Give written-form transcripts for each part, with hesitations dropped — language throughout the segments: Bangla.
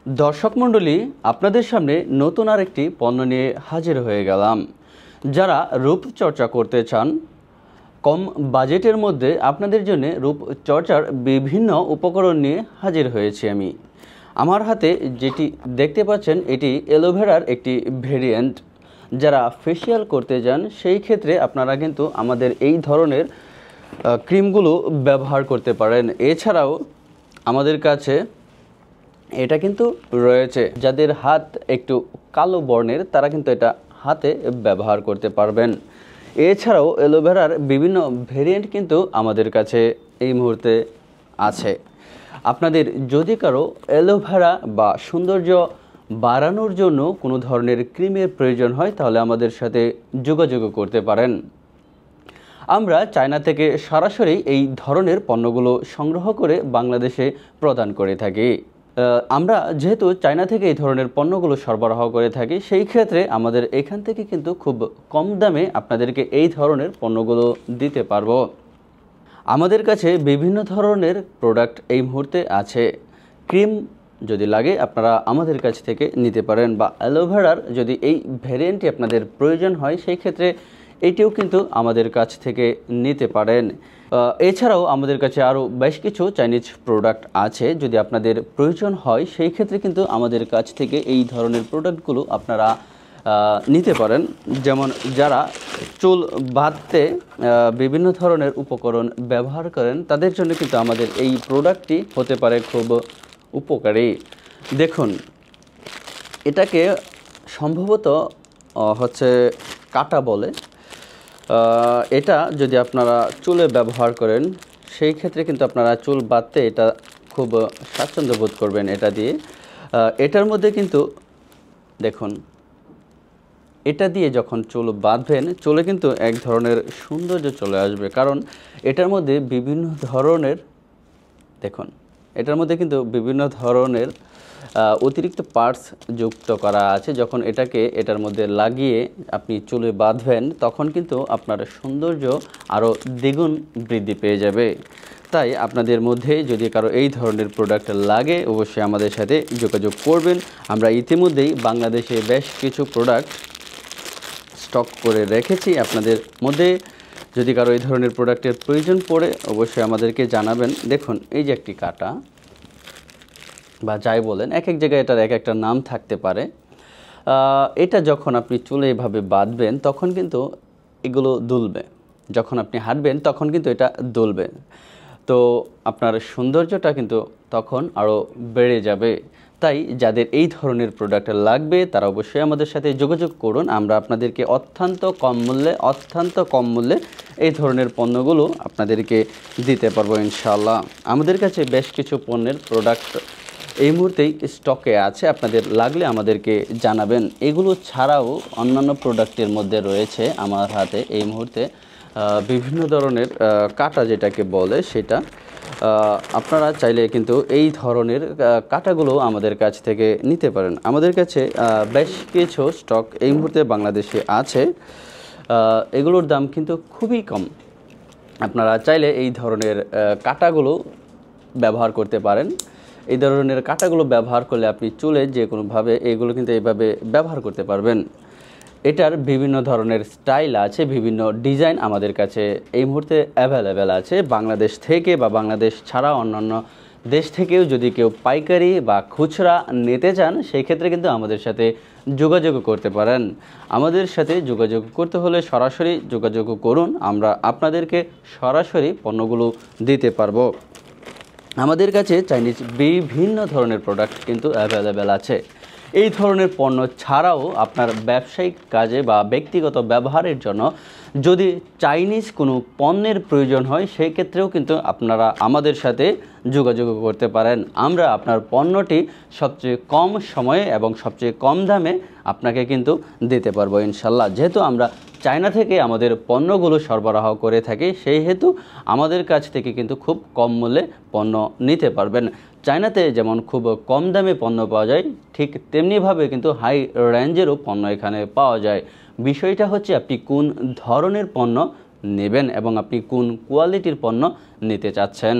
দর্শক মণ্ডলী, আপনাদের সামনে নতুন আরেকটি পণ্য নিয়ে হাজির হয়ে গেলাম। যারা রূপচর্চা করতে চান, কম বাজেটের মধ্যে আপনাদের জন্য রূপচর্চার বিভিন্ন উপকরণ নিয়ে হাজির হয়েছি আমি। আমার হাতে যেটি দেখতে পাচ্ছেন এটি অ্যালোভেরার একটি ভেরিয়েন্ট। যারা ফেসিয়াল করতে যান সেই ক্ষেত্রে আপনারা কিন্তু আমাদের এই ধরনের ক্রিমগুলো ব্যবহার করতে পারেন। এছাড়াও আমাদের কাছে এটা কিন্তু রয়েছে, যাদের হাত একটু কালো বর্ণের তারা কিন্তু এটা হাতে ব্যবহার করতে পারবেন। এছাড়াও অ্যালোভেরার বিভিন্ন ভেরিয়েন্ট কিন্তু আমাদের কাছে এই মুহূর্তে আছে। আপনাদের যদি কারো অ্যালোভেরা বা সৌন্দর্য বাড়ানোর জন্য কোনো ধরনের ক্রিমের প্রয়োজন হয় তাহলে আমাদের সাথে যোগাযোগ করতে পারেন। আমরা চায়না থেকে সরাসরি এই ধরনের পণ্যগুলো সংগ্রহ করে বাংলাদেশে প্রদান করে থাকি। আমরা যেহেতু চায়না থেকে এই ধরনের পণ্যগুলো সরবরাহ করে থাকি, সেই ক্ষেত্রে আমাদের এখান থেকে কিন্তু খুব কম দামে আপনাদেরকে এই ধরনের পণ্যগুলো দিতে পারবো। আমাদের কাছে বিভিন্ন ধরনের প্রোডাক্ট এই মুহূর্তে আছে। ক্রিম যদি লাগে আপনারা আমাদের কাছ থেকে নিতে পারেন, বা অ্যালোভেরার যদি এই ভ্যারিয়েন্টটি আপনাদের প্রয়োজন হয় সেই ক্ষেত্রে এটিও কিন্তু আমাদের কাছ থেকে নিতে পারেন। এছাড়াও আমাদের কাছে আরও বেশ কিছু চাইনিজ প্রোডাক্ট আছে, যদি আপনাদের প্রয়োজন হয় সেই ক্ষেত্রে কিন্তু আমাদের কাছ থেকে এই ধরনের প্রোডাক্টগুলো আপনারা নিতে পারেন। যেমন যারা চুল বাঁধতে বিভিন্ন ধরনের উপকরণ ব্যবহার করেন তাদের জন্য কিন্তু আমাদের এই প্রোডাক্টটি হতে পারে খুব উপকারী। দেখুন, এটাকে সম্ভবত হচ্ছে কাটা বলে। এটা যদি আপনারা চুলে ব্যবহার করেন সেই ক্ষেত্রে কিন্তু আপনারা চুল বাঁধতে এটা খুব স্বাচ্ছন্দ্য বোধ করবেন এটা দিয়ে। এটার মধ্যে কিন্তু দেখুন, এটা দিয়ে যখন চুল বাঁধবেন চুলে কিন্তু এক ধরনের সৌন্দর্য চলে আসবে, কারণ এটার মধ্যে বিভিন্ন ধরনের দেখুন এটার মধ্যে কিন্তু বিভিন্ন ধরনের অতিরিক্ত পার্টস যুক্ত করা আছে। যখন এটার মধ্যে লাগিয়ে আপনি চুলে বাঁধবেন তখন কিন্তু আপনার সৌন্দর্য আরও দ্বিগুণ বৃদ্ধি পেয়ে যাবে। তাই আপনাদের মধ্যে যদি কারো এই ধরনের প্রোডাক্ট লাগে অবশ্যই আমাদের সাথে যোগাযোগ করবেন। আমরা ইতিমধ্যেই বাংলাদেশে বেশ কিছু প্রোডাক্ট স্টক করে রেখেছি। আপনাদের মধ্যে যদি কারো এই ধরনের প্রোডাক্টের প্রয়োজন পড়ে অবশ্যই আমাদেরকে জানাবেন। দেখুন, এই যে একটি কাটা বা যাই বলেন, এক এক জায়গায় এটার এক একটা নাম থাকতে পারে। এটা যখন আপনি চুলে এভাবে বাঁধবেন তখন কিন্তু এগুলো দুলবে, যখন আপনি হাঁটবেন তখন কিন্তু এটা দুলবে, তো আপনার সৌন্দর্যটা কিন্তু তখন আরও বেড়ে যাবে। তাই যাদের এই ধরনের প্রোডাক্ট লাগবে তারা অবশ্যই আমাদের সাথে যোগাযোগ করুন। আমরা আপনাদেরকে অত্যন্ত কম মূল্যে এই ধরনের পণ্যগুলো আপনাদেরকে দিতে পারবো ইনশাআল্লাহ। আমাদের কাছে বেশ কিছু পণ্যের প্রোডাক্ট এই মুহূর্তেই স্টকে আছে, আপনাদের লাগলে আমাদেরকে জানাবেন। এগুলো ছাড়াও অন্যান্য প্রোডাক্টের মধ্যে রয়েছে আমার হাতে এই মুহূর্তে বিভিন্ন ধরনের কাটা, যেটাকে বলে সেটা আপনারা চাইলে কিন্তু এই ধরনের কাটাগুলো আমাদের কাছ থেকে নিতে পারেন। আমাদের কাছে বেশ কিছু স্টক এই মুহূর্তে বাংলাদেশে আছে। এগুলোর দাম কিন্তু খুবই কম। আপনারা চাইলে এই ধরনের কাটাগুলো ব্যবহার করতে পারেন। এই ধরনের কাটাগুলো ব্যবহার করলে আপনি চুলে যে কোনোভাবে এগুলো কিন্তু এইভাবে ব্যবহার করতে পারবেন। এটার বিভিন্ন ধরনের স্টাইল আছে, বিভিন্ন ডিজাইন আমাদের কাছে এই মুহূর্তে অ্যাভেলেবেল আছে। বাংলাদেশ থেকে বা বাংলাদেশ ছাড়া অন্যান্য দেশ থেকেও যদি কেউ পাইকারি বা খুচরা নিতে চান সেই ক্ষেত্রে কিন্তু আমাদের সাথে যোগাযোগ করতে পারেন। আমাদের সাথে যোগাযোগ করতে হলে সরাসরি যোগাযোগ করুন, আমরা আপনাদেরকে সরাসরি পণ্যগুলো দিতে পারবো। আমাদের কাছে চাইনিজ বিভিন্ন ধরনের প্রোডাক্ট কিন্তু অ্যাভেলেবেল আছে। এই ধরনের পণ্য ছাড়াও আপনার ব্যবসায়িক কাজে বা ব্যক্তিগত ব্যবহারের জন্য যদি চাইনিজ কোনো পণ্যের প্রয়োজন হয় সেই ক্ষেত্রেও কিন্তু আপনারা আমাদের সাথে যোগাযোগ করতে পারেন। আমরা আপনার পণ্যটি সবচেয়ে কম সময়ে এবং সবচেয়ে কম দামে আপনাকে কিন্তু দিতে পারবো ইনশাল্লাহ। যেহেতু আমরা চায়না থেকে আমাদের পণ্যগুলো সরবরাহ করে থাকি সেই হেতু আমাদের কাছ থেকে কিন্তু খুব কম মূল্যে পণ্য নিতে পারবেন। চায়নাতে যেমন খুব কম দামে পণ্য পাওয়া যায় ঠিক তেমনিভাবে কিন্তু হাই রেঞ্জেরও পণ্য এখানে পাওয়া যায়। বিষয়টা হচ্ছে আপনি কোন ধরনের পণ্য নেবেন এবং আপনি কোন কোয়ালিটির পণ্য নিতে চাচ্ছেন।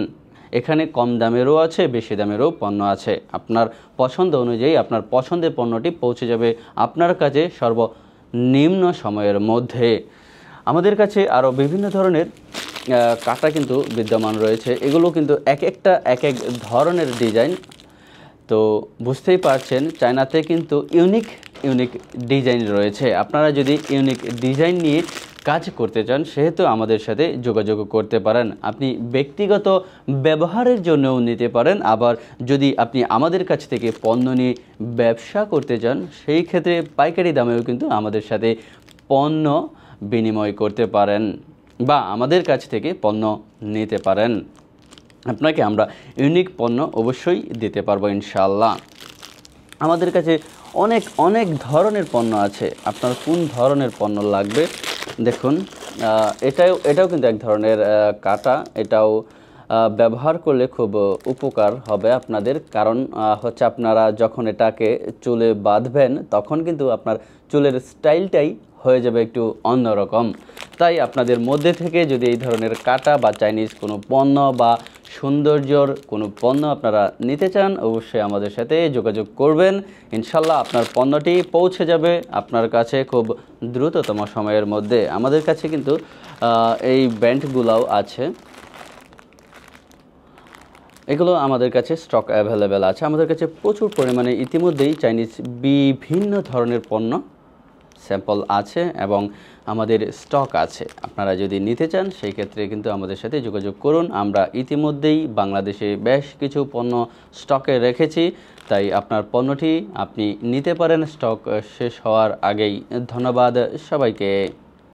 এখানে কম দামেরও আছে, বেশি দামেরও পণ্য আছে। আপনার পছন্দ অনুযায়ী আপনার পছন্দের পণ্যটি পৌঁছে যাবে আপনার কাছে সর্বনিম্ন সময়ের মধ্যে। আমাদের কাছে আরও বিভিন্ন ধরনের কাঁটা কিন্তু বিদ্যমান রয়েছে। এগুলো কিন্তু এক এক ধরনের ডিজাইন। তো বুঝতেই পারছেন চায়নাতে কিন্তু ইউনিক ডিজাইন রয়েছে। আপনারা যদি ইউনিক ডিজাইন নিয়ে কাজ করতে চান সেহেতু আমাদের সাথে যোগাযোগ করতে পারেন। আপনি ব্যক্তিগত ব্যবহারের জন্যও নিতে পারেন, আবার যদি আপনি আমাদের কাছ থেকে পণ্য নিয়ে ব্যবসা করতে চান সেই ক্ষেত্রে পাইকারি দামেও কিন্তু আমাদের সাথে পণ্য বিনিময় করতে পারেন বা আমাদের কাছ থেকে পণ্য নিতে পারেন। আপনাকে আমরা ইউনিক পণ্য অবশ্যই দিতে পারবো ইনশাআল্লাহ। আমাদের কাছে অনেক ধরনের পণ্য আছে। আপনার কোন ধরনের পণ্য লাগবে দেখুন, এটাও কিন্তু এক ধরনের কাঁটা। এটাও ব্যবহার করলে খুব উপকার হবে আপনাদের, কারণ হচ্ছে আপনারা যখন এটাকে চুলে বাঁধবেন তখন কিন্তু আপনার চুলের স্টাইলটাই হয়ে যাবে একটু অন্যরকম। তাই আপনাদের মধ্যে থেকে যদি এই ধরনের কাঁটা বা চাইনিজ কোনো পণ্য বা সৌন্দর্যর কোনো পণ্য আপনারা নিতে চান অবশ্যই আমাদের সাথে যোগাযোগ করবেন। ইনশাল্লাহ আপনার পণ্যটি পৌঁছে যাবে আপনার কাছে খুব দ্রুততম সময়ের মধ্যে। আমাদের কাছে কিন্তু এই ব্যান্ডগুলোও আছে, এগুলো আমাদের কাছে স্টক অ্যাভেলেবেল আছে। আমাদের কাছে প্রচুর পরিমাণে ইতিমধ্যেই চাইনিজ বিভিন্ন ধরনের পণ্য স্যাম্পল আছে এবং আমাদের স্টক আছে। আপনারা যদি নিতে চান সেই ক্ষেত্রে কিন্তু আমাদের সাথে যোগাযোগ করুন। আমরা ইতিমধ্যেই বাংলাদেশে বেশ কিছু পণ্য স্টকে রেখেছি, তাই আপনার পণ্যটি আপনি নিতে পারেন স্টক শেষ হওয়ার আগেই। ধন্যবাদ সবাইকে।